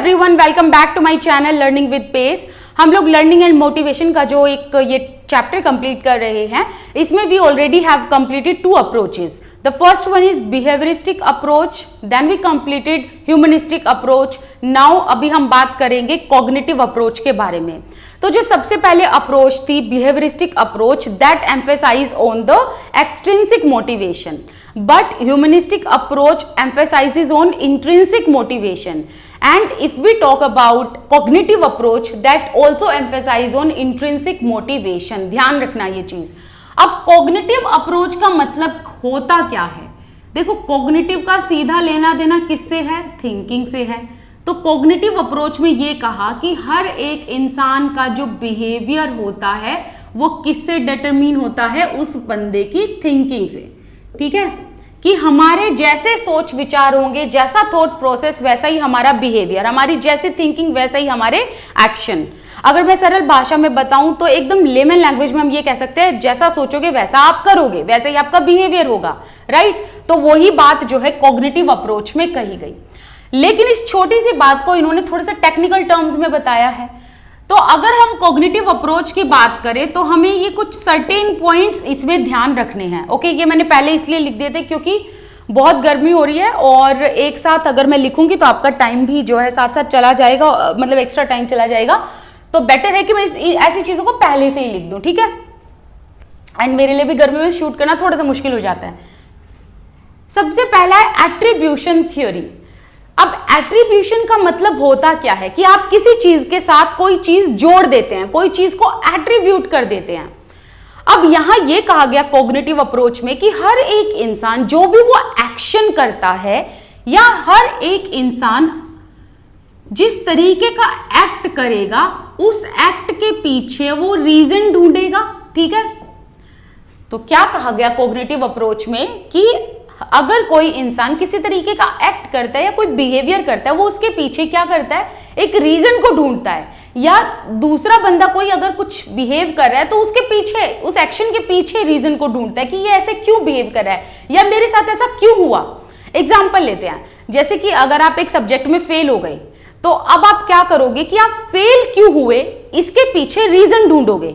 Everyone, welcome back to my channel learning with pace. हम लोग learning and motivation का जो एक ये चैप्टर कंप्लीट कर रहे हैं, इसमें we already have completed 2 approaches. The first one is behaviouristic approach, then we completed humanistic approach. Now अभी हम बात करेंगे कॉग्निटिव अप्रोच के बारे में। तो जो सबसे पहले अप्रोच थी behaviouristic approach, that emphasize on the extrinsic motivation, but humanistic approach emphasizes on intrinsic motivation. And if we talk about cognitive approach, that also emphasize on intrinsic motivation. ध्यान रखना ये चीज। अब cognitive approach का मतलब होता क्या है? देखो, cognitive का सीधा लेना देना किससे है? thinking से है। तो cognitive approach में ये कहा कि हर एक इंसान का जो behavior होता है वो किससे determine होता है? उस बंदे की thinking से। ठीक है, कि हमारे जैसे सोच विचार होंगे, जैसा थॉट प्रोसेस वैसा ही हमारा बिहेवियर, हमारी जैसी थिंकिंग वैसा ही हमारे एक्शन। अगर मैं सरल भाषा में बताऊं तो एकदम लेमन लैंग्वेज में हम ये कह सकते हैं, जैसा सोचोगे वैसा आप करोगे, वैसे ही आपका बिहेवियर होगा, राइट। तो वही बात जो है कॉग्निटिव अप्रोच में कही गई। लेकिन इस छोटी सी बात को इन्होंने थोड़े से टेक्निकल टर्म्स में बताया है। तो अगर हम कॉग्निटिव अप्रोच की बात करें तो हमें ये कुछ सर्टेन पॉइंट्स इसमें ध्यान रखने हैं। ओके, ये मैंने पहले इसलिए लिख दिए थे क्योंकि बहुत गर्मी हो रही है और एक साथ अगर मैं लिखूंगी तो आपका टाइम भी जो है साथ साथ चला जाएगा, मतलब एक्स्ट्रा टाइम चला जाएगा। तो बेटर है कि मैं ऐसी चीजों को पहले से ही लिख दूं, ठीक है। एंड मेरे लिए भी गर्मी में शूट करना थोड़ा सा मुश्किल हो जाता है। सबसे पहला है एट्रीब्यूशन थ्योरी। अब एट्रीब्यूशन का मतलब होता क्या है कि आप किसी चीज के साथ कोई चीज जोड़ देते हैं, कोई चीज को एट्रीब्यूट कर देते हैं। अब यहां यह कहा गया कॉग्निटिव अप्रोच में कि हर एक इंसान जो भी वो एक्शन करता है या हर एक इंसान जिस तरीके का एक्ट करेगा उस एक्ट के पीछे वो रीजन ढूंढेगा। ठीक है, तो क्या कहा गया कॉग्निटिव अप्रोच में कि अगर कोई इंसान किसी तरीके का एक्ट करता है या कोई बिहेवियर करता है, वो उसके पीछे क्या करता है? एक रीजन को ढूंढता है। या दूसरा बंदा कोई अगर कुछ बिहेव कर रहा है तो उसके पीछे, उस एक्शन के पीछे रीजन को ढूंढता है कि ये ऐसे क्यों बिहेव कर रहा है या मेरे साथ ऐसा क्यों हुआ। एग्जाम्पल लेते हैं, जैसे कि अगर आप एक सब्जेक्ट में फेल हो गए तो अब आप क्या करोगे कि आप फेल क्यों हुए इसके पीछे रीजन ढूंढोगे।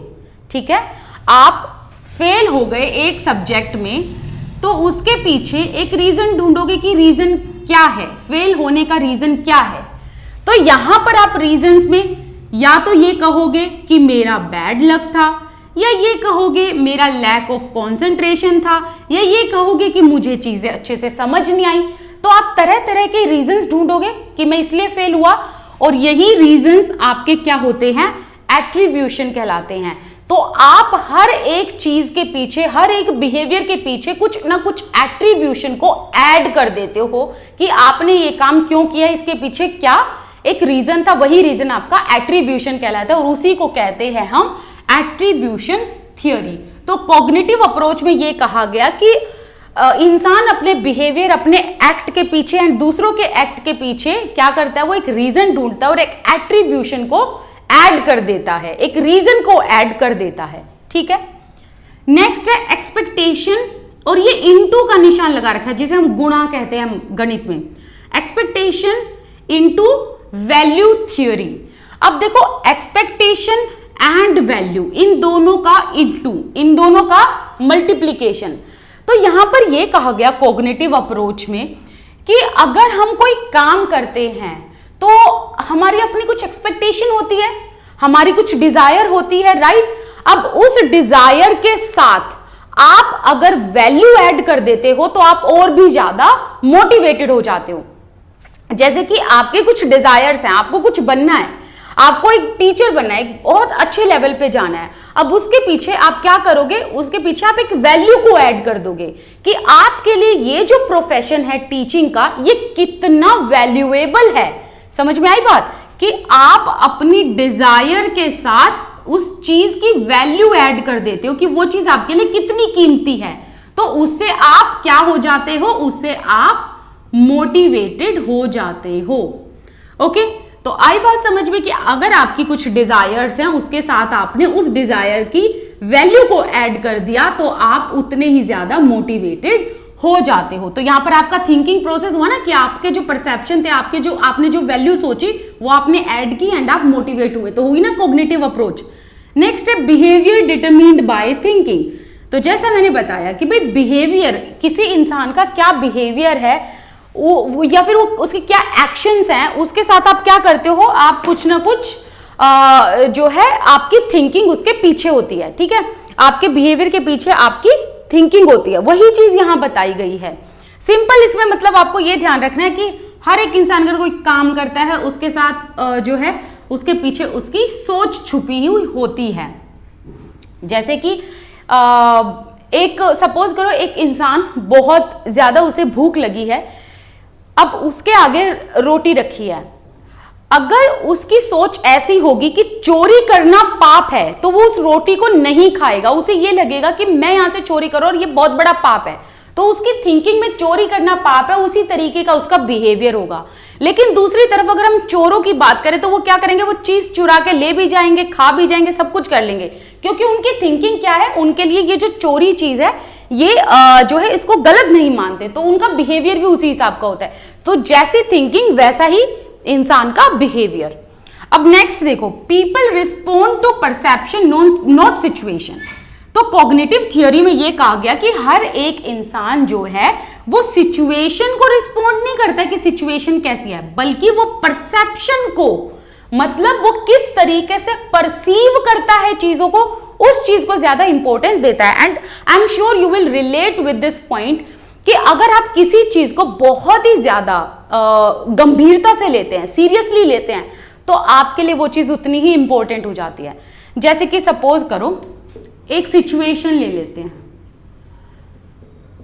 ठीक है, आप फेल हो गए एक सब्जेक्ट में तो उसके पीछे एक रीजन ढूंढोगे कि रीजन क्या है, फेल होने का रीजन क्या है। तो यहां पर आप रीजंस में या तो ये कहोगे कि मेरा बैड लक था, या ये कहोगे मेरा लैक ऑफ कंसंट्रेशन था, या ये कहोगे कि मुझे चीजें अच्छे से समझ नहीं आई। तो आप तरह तरह के रीजंस ढूंढोगे कि मैं इसलिए फेल हुआ, और यही रीजंस आपके क्या होते हैं? एट्रीब्यूशन कहलाते हैं। तो आप हर एक चीज के पीछे, हर एक बिहेवियर के पीछे कुछ ना कुछ एट्रीब्यूशन को ऐड कर देते हो कि आपने ये काम क्यों किया, इसके पीछे क्या एक रीजन था, वही रीजन आपका एट्रीब्यूशन कहलाता है और उसी को कहते हैं हम एट्रीब्यूशन थ्योरी। तो कॉग्निटिव अप्रोच में ये कहा गया कि इंसान अपने बिहेवियर, अपने एक्ट के पीछे एंड दूसरों के एक्ट के पीछे क्या करता है? वो एक रीजन ढूंढता है और एक एट्रीब्यूशन को ऐड कर देता है, एक रीजन को ऐड कर देता है। ठीक है, नेक्स्ट है एक्सपेक्टेशन, और ये इनटू का निशान लगा रखा है जिसे हम गुणा कहते हैं गणित में। Expectation into value theory. अब देखो, एक्सपेक्टेशन एंड वैल्यू, इन दोनों का इनटू, इन दोनों का मल्टीप्लीकेशन। तो यहां पर यह कहा गया कॉग्निटिव अप्रोच में कि अगर हम कोई काम करते हैं तो हमारी अपनी कुछ एक्सपेक्टेशन होती है, हमारी कुछ डिजायर होती है, राइट। अब उस डिजायर के साथ आप अगर वैल्यू ऐड कर देते हो तो आप और भी ज्यादा मोटिवेटेड हो जाते हो। जैसे कि आपके कुछ डिजायर्स हैं, आपको कुछ बनना है, आपको एक टीचर बनना है, एक बहुत अच्छे लेवल पे जाना है। अब उसके पीछे आप क्या करोगे? उसके पीछे आप एक वैल्यू को ऐड कर दोगे कि आपके लिए ये जो प्रोफेशन है टीचिंग का, ये कितना वैल्यूएबल है। समझ में आई बात? कि आप अपनी डिजायर के साथ उस चीज की वैल्यू ऐड कर देते हो कि वो चीज आपके लिए कितनी कीमती है। तो उससे आप क्या हो जाते हो? उससे आप मोटिवेटेड हो जाते हो। ओके, तो आई बात समझ में कि अगर आपकी कुछ डिजायर्स हैं, उसके साथ आपने उस डिजायर की वैल्यू को ऐड कर दिया तो आप उतने ही ज्यादा मोटिवेटेड हो जाते हो। तो यहां पर आपका थिंकिंग प्रोसेस हुआ ना कि आपके जो परसेप्शन थे, आपके जो आपने जो वैल्यू सोची वो आपने ऐड की एंड आप मोटिवेट हुए, तो हुई ना कॉग्निटिव अप्रोच। नेक्स्ट है बिहेवियर डिटरमिन्ड बाय थिंकिंग। तो जैसा मैंने बताया कि भाई बिहेवियर, किसी इंसान का क्या बिहेवियर है वो या फिर वो उसके क्या एक्शंस हैं, उसके साथ आप क्या करते हो, आप कुछ ना कुछ जो है आपकी थिंकिंग उसके पीछे होती है, ठीक है। आपके बिहेवियर के पीछे आपकी थिंकिंग होती है, वही चीज यहां बताई गई है। सिंपल इसमें मतलब आपको ये ध्यान रखना है कि हर एक इंसान अगर कोई काम करता है उसके साथ जो है उसके पीछे उसकी सोच छुपी हुई होती है। जैसे कि एक सपोज करो एक इंसान बहुत ज्यादा उसे भूख लगी है, अब उसके आगे रोटी रखी है, अगर उसकी सोच ऐसी होगी कि चोरी करना पाप है तो वो उस रोटी को नहीं खाएगा, उसे ये लगेगा कि मैं यहां से चोरी करूं और ये बहुत बड़ा पाप है, तो उसकी थिंकिंग में चोरी करना पाप है, उसी तरीके का उसका बिहेवियर होगा। लेकिन दूसरी तरफ अगर हम चोरों की बात करें तो वो क्या करेंगे, वो चीज चुरा के ले भी जाएंगे, खा भी जाएंगे, सब कुछ कर लेंगे, क्योंकि उनकी थिंकिंग क्या है, उनके लिए ये जो चोरी चीज है ये जो है इसको गलत नहीं मानते, तो उनका बिहेवियर भी उसी हिसाब का होता है। तो जैसी थिंकिंग वैसा ही इंसान का बिहेवियर। अब नेक्स्ट देखो, people respond to perception not situation. तो कॉग्निटिव थियोरी में यह कहा गया कि हर एक इंसान जो है वो सिचुएशन को रिस्पोंड नहीं करता है कि सिचुएशन कैसी है, बल्कि वो परसेप्शन को, मतलब वो किस तरीके से परसीव करता है चीजों को, उस चीज को ज्यादा इंपॉर्टेंस देता है। And I am sure you will relate with this point कि अगर आप किसी चीज को बहुत ही ज्यादा गंभीरता से लेते हैं, सीरियसली लेते हैं, तो आपके लिए वो चीज उतनी ही इंपॉर्टेंट हो जाती है। जैसे कि सपोज करो एक सिचुएशन ले लेते हैं,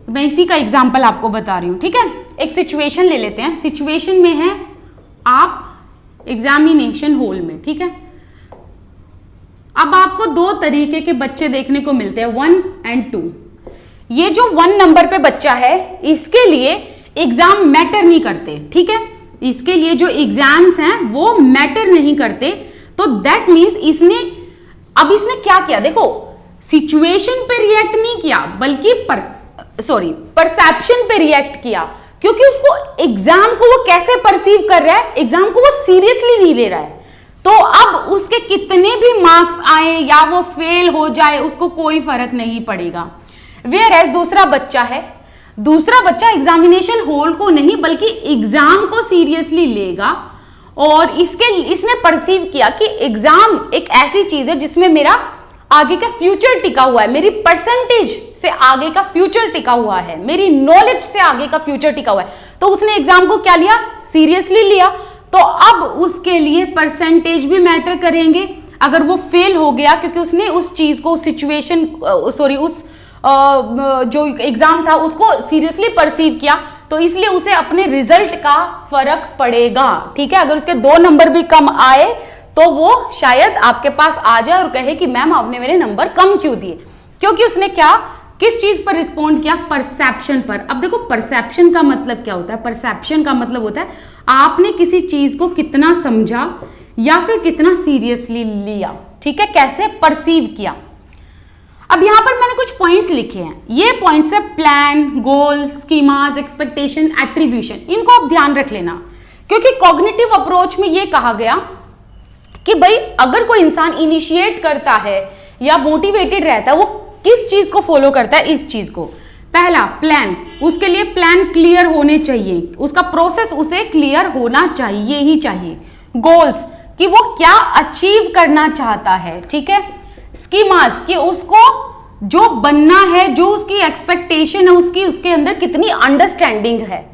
मैं इसी का एग्जांपल आपको बता रही हूं, ठीक है। एक सिचुएशन ले लेते हैं, सिचुएशन में है आप एग्जामिनेशन हॉल में, ठीक है। अब आपको दो तरीके के बच्चे देखने को मिलते हैं, 1 और 2। ये जो 1 नंबर पे बच्चा है इसके लिए एग्जाम मैटर नहीं करते, ठीक है, इसके लिए जो एग्जाम्स हैं वो मैटर नहीं करते। तो दैट मीन्स इसने क्या किया, देखो सिचुएशन पे रिएक्ट नहीं किया बल्कि परसेप्शन पे रिएक्ट किया, क्योंकि उसको एग्जाम को वो कैसे परसीव कर रहा है, एग्जाम को वो सीरियसली नहीं ले रहा है। तो अब उसके कितने भी मार्क्स आए या वो फेल हो जाए उसको कोई फर्क नहीं पड़ेगा। वेयर एज दूसरा बच्चा एग्जामिनेशन हॉल को नहीं बल्कि एग्जाम को सीरियसली लेगा, और इसने परसीव किया कि एग्जाम एक ऐसी चीज है जिसमें मेरा आगे का फ्यूचर टिका हुआ है, मेरी परसेंटेज से आगे का फ्यूचर टिका हुआ है, मेरी नॉलेज से आगे का फ्यूचर टिका हुआ है। तो उसने एग्जाम को क्या लिया, सीरियसली लिया। तो अब उसके लिए परसेंटेज भी मैटर करेंगे अगर वो फेल हो गया, क्योंकि उसने उस चीज को, सिचुएशन उस जो एग्जाम था उसको सीरियसली परसीव किया, तो इसलिए उसे अपने रिजल्ट का फर्क पड़ेगा, ठीक है। अगर उसके 2 नंबर भी कम आए तो वो शायद आपके पास आ जाए और कहे कि मैम आपने मेरे नंबर कम क्यों दिए, क्योंकि उसने किस चीज पर रिस्पॉन्ड किया, परसेप्शन पर। अब देखो परसेप्शन का मतलब क्या होता है, परसेप्शन का मतलब होता है आपने किसी चीज को कितना समझा या फिर कितना सीरियसली लिया, ठीक है, कैसे परसीव किया। अब यहां पर मैंने कुछ पॉइंट्स लिखे हैं, ये पॉइंट्स है प्लान, गोल, स्कीमास, एक्सपेक्टेशन, एट्रीब्यूशन, इनको आप ध्यान रख लेना, क्योंकि कॉग्निटिव अप्रोच में ये कहा गया कि भाई अगर कोई इंसान इनिशिएट करता है या मोटिवेटेड रहता है, वो किस चीज को फॉलो करता है, इस चीज को। पहला प्लान, उसके लिए प्लान क्लियर होने चाहिए, उसका प्रोसेस उसे क्लियर होना चाहिए ही चाहिए। गोल्स, कि वो क्या अचीव करना चाहता है, ठीक है। स्कीमास, कि उसको जो बनना है, जो उसकी एक्सपेक्टेशन है उसके अंदर कितनी अंडरस्टैंडिंग है।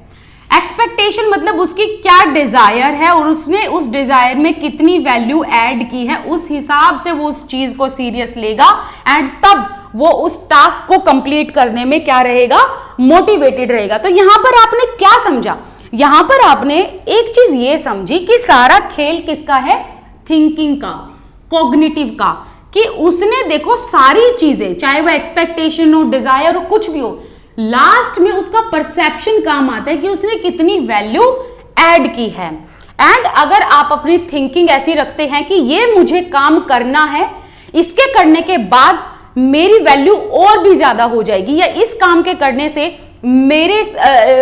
एक्सपेक्टेशन मतलब उसकी क्या डिजायर है और उसने उस डिजायर में कितनी वैल्यू ऐड की है, उस हिसाब से वो उस चीज को सीरियस लेगा एंड तब वो उस टास्क को कंप्लीट करने में क्या रहेगा, मोटिवेटेड रहेगा। तो यहां पर आपने क्या समझा, यहां पर आपने एक चीज ये समझी कि सारा खेल किसका है, थिंकिंग का, कॉग्निटिव का, कि उसने देखो सारी चीजें, चाहे वो एक्सपेक्टेशन हो, डिजायर हो, कुछ भी हो, लास्ट में उसका परसेप्शन काम आता है कि उसने कितनी वैल्यू ऐड की है। एंड अगर आप अपनी थिंकिंग ऐसी रखते हैं कि ये मुझे काम करना है, इसके करने के बाद मेरी वैल्यू और भी ज्यादा हो जाएगी, या इस काम के करने से मेरे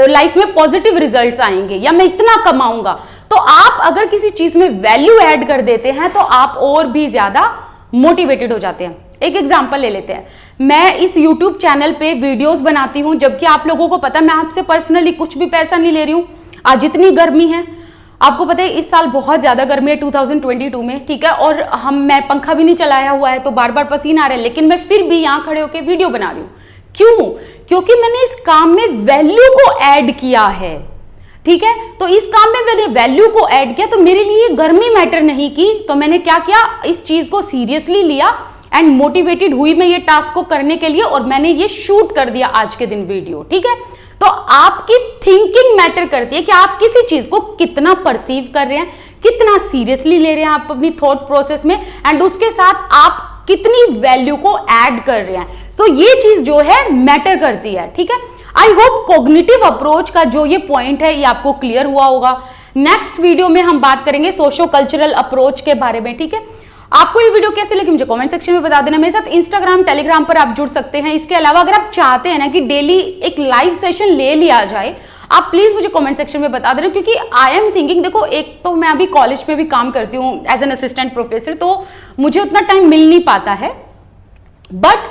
लाइफ में पॉजिटिव रिजल्ट्स आएंगे या मैं इतना कमाऊंगा। तो आप अगर किसी चीज में वैल्यू ऐड कर देते हैं तो आप और भी ज्यादा मोटिवेटेड हो जाते हैं। एक एग्जांपल ले लेते हैं, मैं इस YouTube चैनल पे वीडियोस बनाती हूं, जबकि आप लोगों को पता है मैं आपसे पर्सनली कुछ भी पैसा नहीं ले रही हूं। आज इतनी गर्मी है, आपको पता है इस साल बहुत ज्यादा गर्मी है 2022 में, ठीक है, और मैं पंखा भी नहीं चलाया हुआ है तो बार बार पसीना आ रहा है, लेकिन मैं फिर भी यहां खड़े होकर वीडियो बना रही हूं। क्यों? क्योंकि मैंने इस काम में वैल्यू को ऐड किया है, ठीक है। तो इस काम में मैंने वैल्यू को ऐड किया, तो मेरे लिए गर्मी मैटर नहीं की, तो मैंने क्या किया, इस चीज को सीरियसली लिया एंड मोटिवेटेड हुई मैं ये टास्क को करने के लिए, और मैंने ये शूट कर दिया आज के दिन वीडियो, ठीक है। तो आपकी थिंकिंग मैटर करती है कि आप किसी चीज को कितना परसीव कर रहे हैं, कितना सीरियसली ले रहे हैं आप अपनी थॉट प्रोसेस में, एंड उसके साथ आप कितनी वैल्यू को ऐड कर रहे हैं। सो ये चीज जो है मैटर करती है, ठीक है। आई होप कॉग्निटिव अप्रोच का जो ये पॉइंट है ये आपको क्लियर हुआ होगा। नेक्स्ट वीडियो में हम बात करेंगे सोशो कल्चरल अप्रोच के बारे में, ठीक है। आपको ये वीडियो कैसे लगी मुझे कमेंट सेक्शन में बता देना। मेरे साथ इंस्टाग्राम टेलीग्राम पर आप जुड़ सकते हैं। इसके अलावा अगर आप चाहते हैं ना कि डेली एक लाइव सेशन ले लिया जाए, आप प्लीज मुझे कमेंट सेक्शन में बता देना, क्योंकि आई एम थिंकिंग, देखो एक तो मैं अभी कॉलेज में भी काम करती हूँ एज एन असिस्टेंट प्रोफेसर, तो मुझे उतना टाइम मिल नहीं पाता है, बट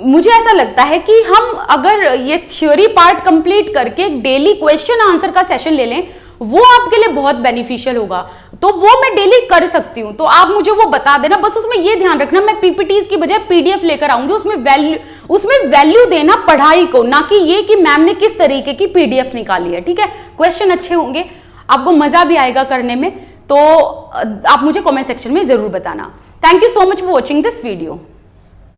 मुझे ऐसा लगता है कि हम अगर ये थ्योरी पार्ट कंप्लीट करके डेली क्वेश्चन आंसर का सेशन ले लें, वो आपके लिए बहुत बेनिफिशियल होगा। तो वो मैं डेली कर सकती हूं, तो आप मुझे वो बता देना। बस उसमें ये ध्यान रखना मैं पीपीटीज की बजाय पीडीएफ लेकर आऊंगी, उसमें वैल्यू देना पढ़ाई को, ना कि ये कि मैम ने किस तरीके की पीडीएफ निकाली है, ठीक है। क्वेश्चन अच्छे होंगे, आपको मजा भी आएगा करने में, तो आप मुझे कमेंट सेक्शन में जरूर बताना। Thank you so much for watching this video.